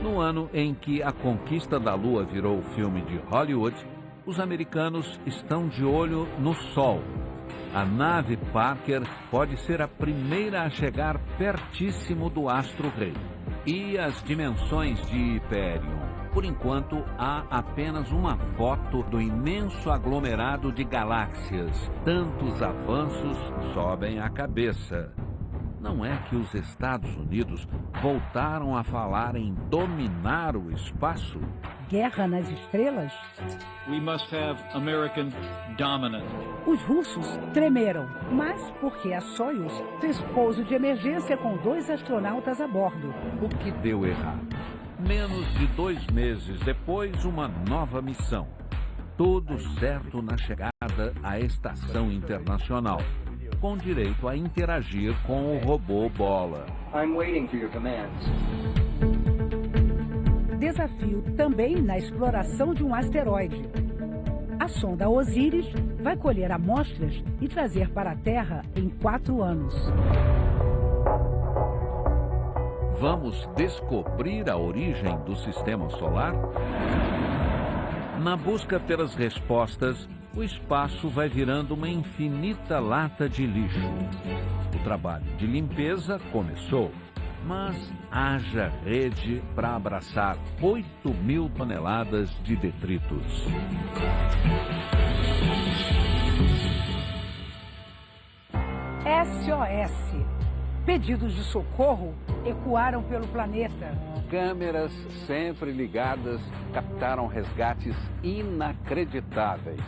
No ano em que A Conquista da Lua virou filme de Hollywood, os americanos estão de olho no Sol. A nave Parker pode ser a primeira a chegar pertíssimo do astro-rei. E as dimensões de Hyperion? Por enquanto, há apenas uma foto do imenso aglomerado de galáxias. Tantos avanços sobem a cabeça. Não é que os Estados Unidos voltaram a falar em dominar o espaço? Guerra nas estrelas? We must have American dominance. Os russos tremeram, mas porque a Soyuz fez pouso de emergência com 2 astronautas a bordo. O que deu errado? Menos de 2 meses depois, uma nova missão. Tudo certo na chegada à Estação Internacional, com direito a interagir com o robô Bola. I'm waiting for your commands. Desafio também na exploração de um asteroide. A sonda Osiris vai colher amostras e trazer para a Terra em 4 anos. Vamos descobrir a origem do Sistema Solar? Na busca pelas respostas, o espaço vai virando uma infinita lata de lixo. O trabalho de limpeza começou, mas haja rede para abraçar 8.000 toneladas de detritos. SOS. Pedidos de socorro ecoaram pelo planeta. Câmeras sempre ligadas captaram resgates inacreditáveis.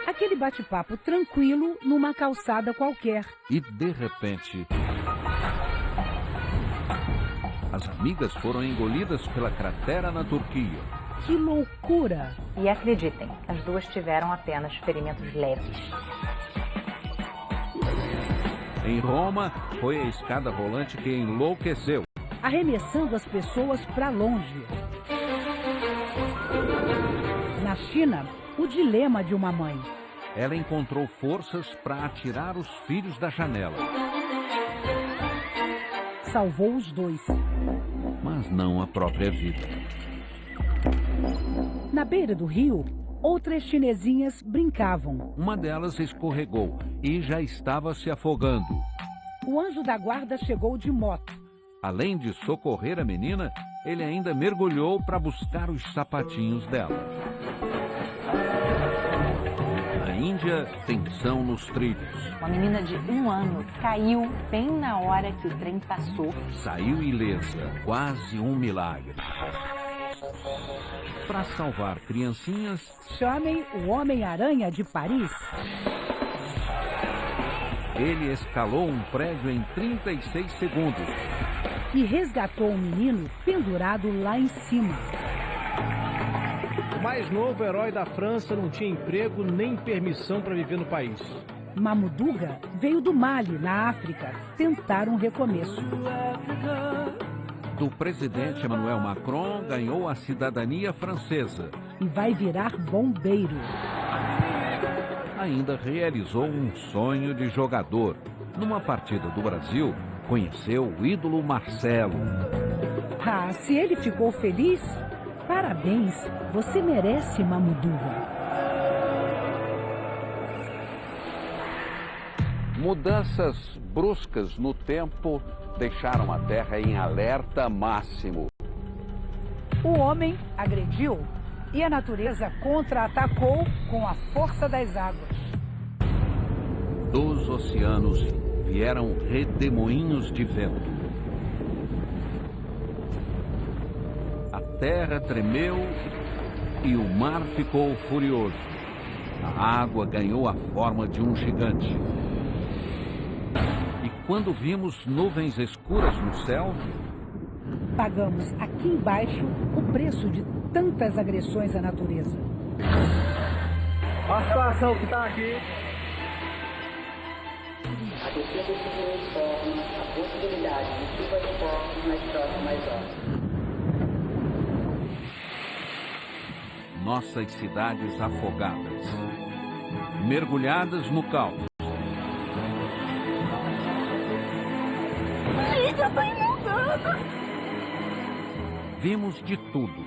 Aquele bate-papo tranquilo numa calçada qualquer. E de repente, as amigas foram engolidas pela cratera na Turquia. Que loucura! E acreditem, as 2 tiveram apenas ferimentos leves. Em Roma, foi a escada rolante que enlouqueceu, arremessando as pessoas para longe. Na China, o dilema de uma mãe. Ela encontrou forças para atirar os filhos da janela. salvou os dois. Mas não a própria vida. Na beira do rio, outras chinesinhas brincavam. Uma delas escorregou e já estava se afogando. O anjo da guarda chegou de moto. Além de socorrer a menina, ele ainda mergulhou para buscar os sapatinhos dela. Na Índia, tensão nos trilhos. Uma menina de 1 ano caiu bem na hora que o trem passou. Saiu ilesa, quase um milagre. Para salvar criancinhas, chamem o Homem-Aranha de Paris. Ele escalou um prédio em 36 segundos. E resgatou um menino pendurado lá em cima. O mais novo herói da França não tinha emprego nem permissão para viver no país. Mamuduga veio do Mali, na África, tentar um recomeço. Do presidente Emmanuel Macron, ganhou a cidadania francesa. E vai virar bombeiro. Ainda realizou um sonho de jogador. Numa partida do Brasil, conheceu o ídolo Marcelo. Ah, se ele ficou feliz, parabéns, você merece, Mamuduga. Mudanças bruscas no tempo deixaram a Terra em alerta máximo. O homem agrediu e a natureza contra-atacou com a força das águas. Dos oceanos vieram redemoinhos de vento. A terra tremeu e o mar ficou furioso. A água ganhou a forma de um gigante. E quando vimos nuvens escuras no céu, pagamos aqui embaixo o preço de tantas agressões à natureza. Olha a situação que está aqui. A descida desse informa a possibilidade de chuvas fortes nas próximas horas. nossas cidades afogadas, mergulhadas no caos. Ai, já tá inundando! Vimos de tudo.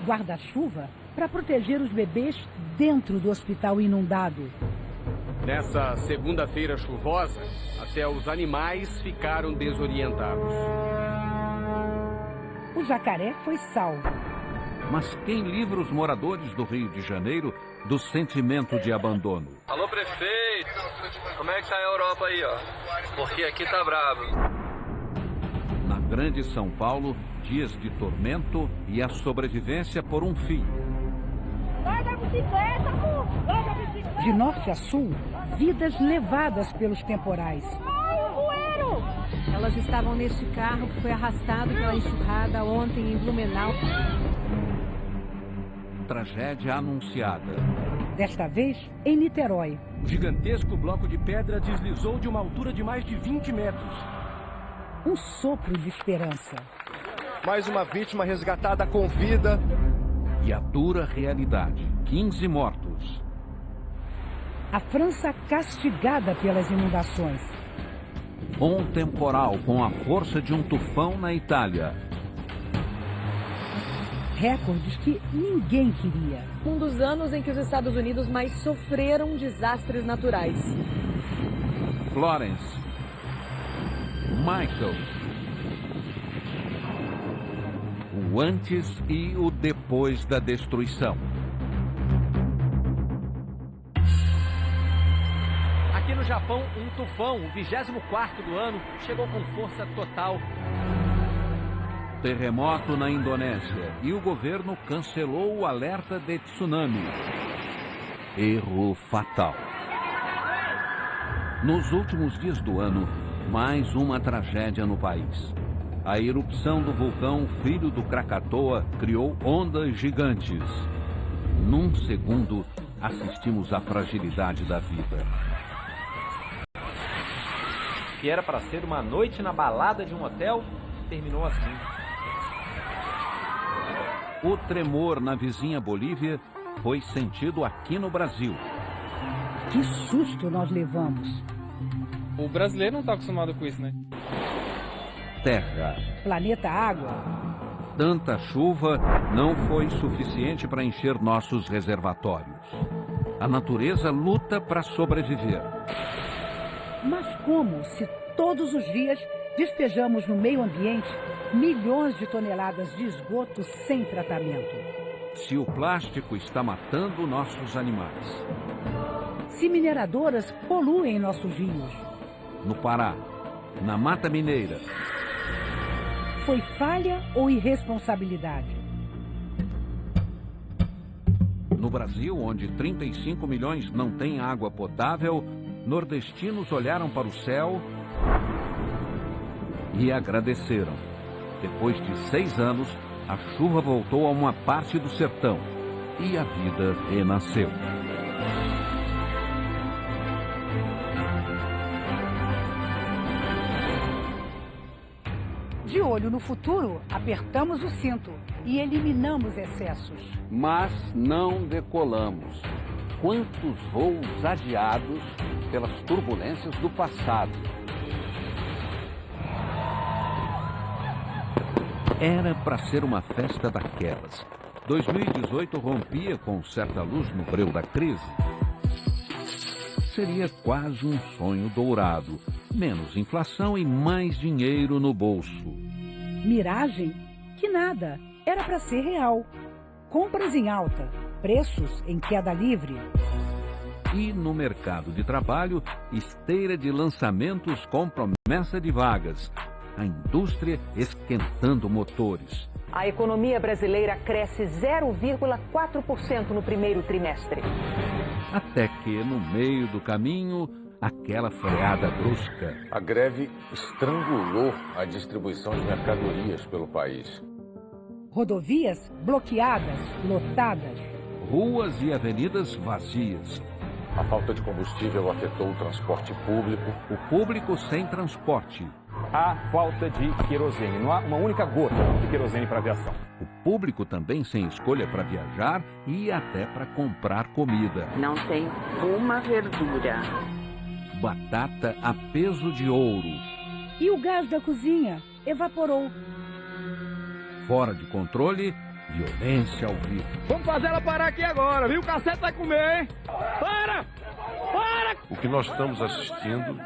Guarda-chuva para proteger os bebês dentro do hospital inundado. Nessa segunda-feira chuvosa, até os animais ficaram desorientados. O jacaré foi salvo. Mas quem livra os moradores do Rio de Janeiro do sentimento de abandono? Alô, prefeito! Como é que tá a Europa aí, ó? Porque aqui tá bravo. Na grande São Paulo, dias de tormento e a sobrevivência por um fio. Larga a bicicleta, amor! Larga a bicicleta! De norte a sul, vidas levadas pelos temporais. Ai, o bueiro! Elas estavam neste carro que foi arrastado pela enxurrada ontem em Blumenau. Tragédia anunciada. Desta vez, em Niterói. O gigantesco bloco de pedra deslizou de uma altura de mais de 20 metros. Um sopro de esperança. Mais uma vítima resgatada com vida. E a dura realidade: 15 mortos. A França castigada pelas inundações. Um temporal com a força de um tufão na Itália. Recordes que ninguém queria. Um dos anos em que os Estados Unidos mais sofreram desastres naturais. Florence. Michael. O antes e o depois da destruição. Aqui no Japão, um tufão, o 24º do ano, chegou com força total. Terremoto na Indonésia e o governo cancelou o alerta de tsunami. Erro fatal. Nos últimos dias do ano, mais uma tragédia no país. A erupção do vulcão filho do Krakatoa criou ondas gigantes. Num segundo, assistimos à fragilidade da vida. Que era para ser uma noite na balada de um hotel, terminou assim. O tremor na vizinha Bolívia foi sentido aqui no Brasil. Que susto nós levamos. O brasileiro não está acostumado com isso, né? terra. Planeta Água. Tanta chuva não foi suficiente para encher nossos reservatórios. A natureza luta para sobreviver. Mas como se todos os dias despejamos no meio ambiente milhões de toneladas de esgoto sem tratamento? Se o plástico está matando nossos animais. Se mineradoras poluem nossos rios. No Pará, na Mata Mineira. Foi falha ou irresponsabilidade? No Brasil, onde 35 milhões não têm água potável, nordestinos olharam para o céu e agradeceram. Depois de 6 anos, a chuva voltou a uma parte do sertão e a vida renasceu. De olho no futuro, apertamos o cinto e eliminamos excessos. Mas não decolamos. Quantos voos adiados pelas turbulências do passado? Era para ser uma festa daquelas. 2018 rompia com certa luz no breu da crise. Seria quase um sonho dourado. Menos inflação e mais dinheiro no bolso. Miragem? Que nada. Era para ser real. Compras em alta, preços em queda livre. E no mercado de trabalho, esteira de lançamentos com promessa de vagas. A indústria esquentando motores. A economia brasileira cresce 0,4% no primeiro trimestre. Até que, no meio do caminho, aquela freada brusca. A greve estrangulou a distribuição de mercadorias pelo país. Rodovias bloqueadas, lotadas. Ruas e avenidas vazias. A falta de combustível afetou o transporte público. O público sem transporte. Há falta de querosene. Não há uma única gota de querosene para a aviação. O público também sem escolha para viajar e até para comprar comida. Não tem uma verdura. Batata a peso de ouro. E o gás da cozinha evaporou. Fora de controle, violência ao vivo. Vamos fazer ela parar aqui agora, viu? O cacete vai comer, hein? Para! Para! O que nós estamos assistindo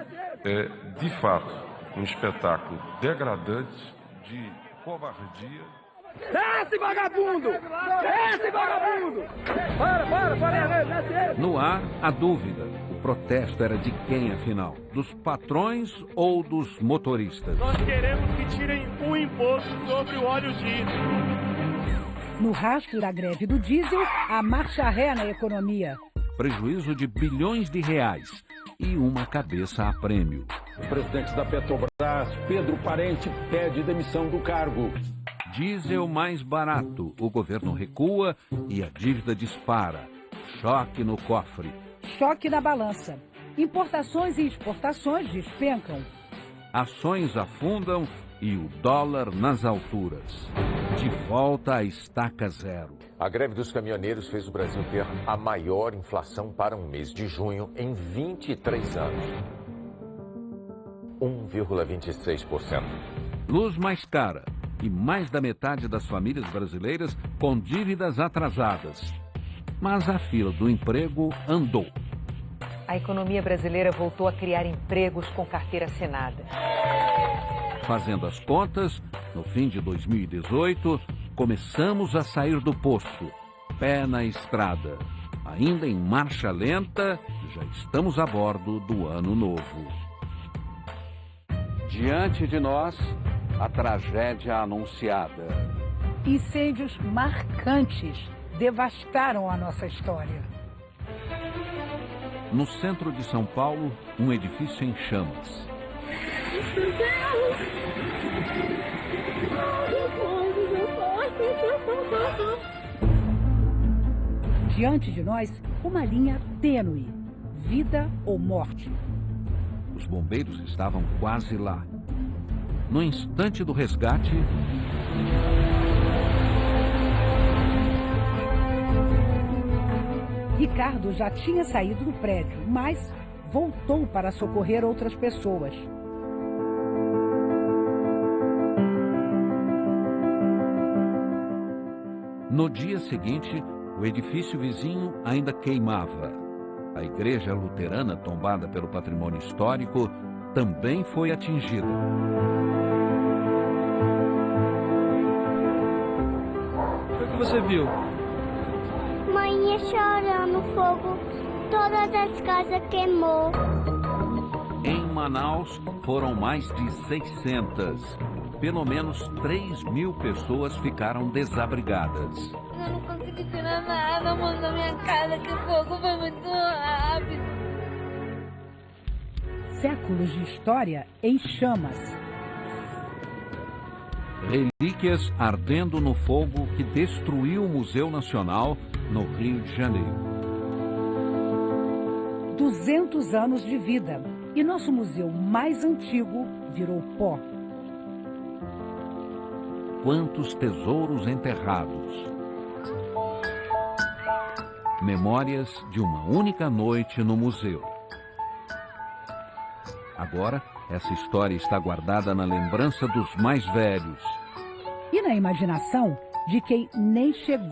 é, de fato, um espetáculo degradante de covardia. Desce, vagabundo! Desce, vagabundo! Para! No ar, a dúvida. O protesto era de quem, afinal? Dos patrões ou dos motoristas? Nós queremos que tirem o imposto sobre o óleo diesel. No rastro da greve do diesel, a marcha ré na economia. Prejuízo de bilhões de reais e uma cabeça a prêmio. O presidente da Petrobras, Pedro Parente, pede demissão do cargo. Diesel mais barato, o governo recua e a dívida dispara. Choque no cofre. Choque na balança. Importações e exportações despencam. Ações afundam e o dólar nas alturas. De volta à estaca zero. A greve dos caminhoneiros fez o Brasil ter a maior inflação para um mês de junho em 23 anos. 1,26%. Luz mais cara e mais da metade das famílias brasileiras com dívidas atrasadas. Mas a fila do emprego andou. A economia brasileira voltou a criar empregos com carteira assinada. Fazendo as contas, no fim de 2018, começamos a sair do poço, pé na estrada. Ainda em marcha lenta, já estamos a bordo do ano novo. Diante de nós, a tragédia anunciada. Incêndios marcantes devastaram a nossa história. No centro de São Paulo, um edifício em chamas. Diante de nós, uma linha tênue, vida ou morte. Os bombeiros estavam quase lá. No instante do resgate, Ricardo já tinha saído do prédio, mas voltou para socorrer outras pessoas. No dia seguinte, o edifício vizinho ainda queimava. A igreja luterana, tombada pelo patrimônio histórico, também foi atingida. O que você viu? Mãe chorando, fogo, todas as casas queimou. Em Manaus, foram mais de 600. Pelo menos 3.000 pessoas ficaram desabrigadas. Eu não consegui tirar nada, mano, da minha casa, que o fogo foi muito rápido. Séculos de história em chamas. Relíquias ardendo no fogo que destruiu o Museu Nacional no Rio de Janeiro. 200 anos de vida e nosso museu mais antigo virou pó. Quantos tesouros enterrados. Memórias de uma única noite no museu. Agora, essa história está guardada na lembrança dos mais velhos. E na imaginação de quem nem chegou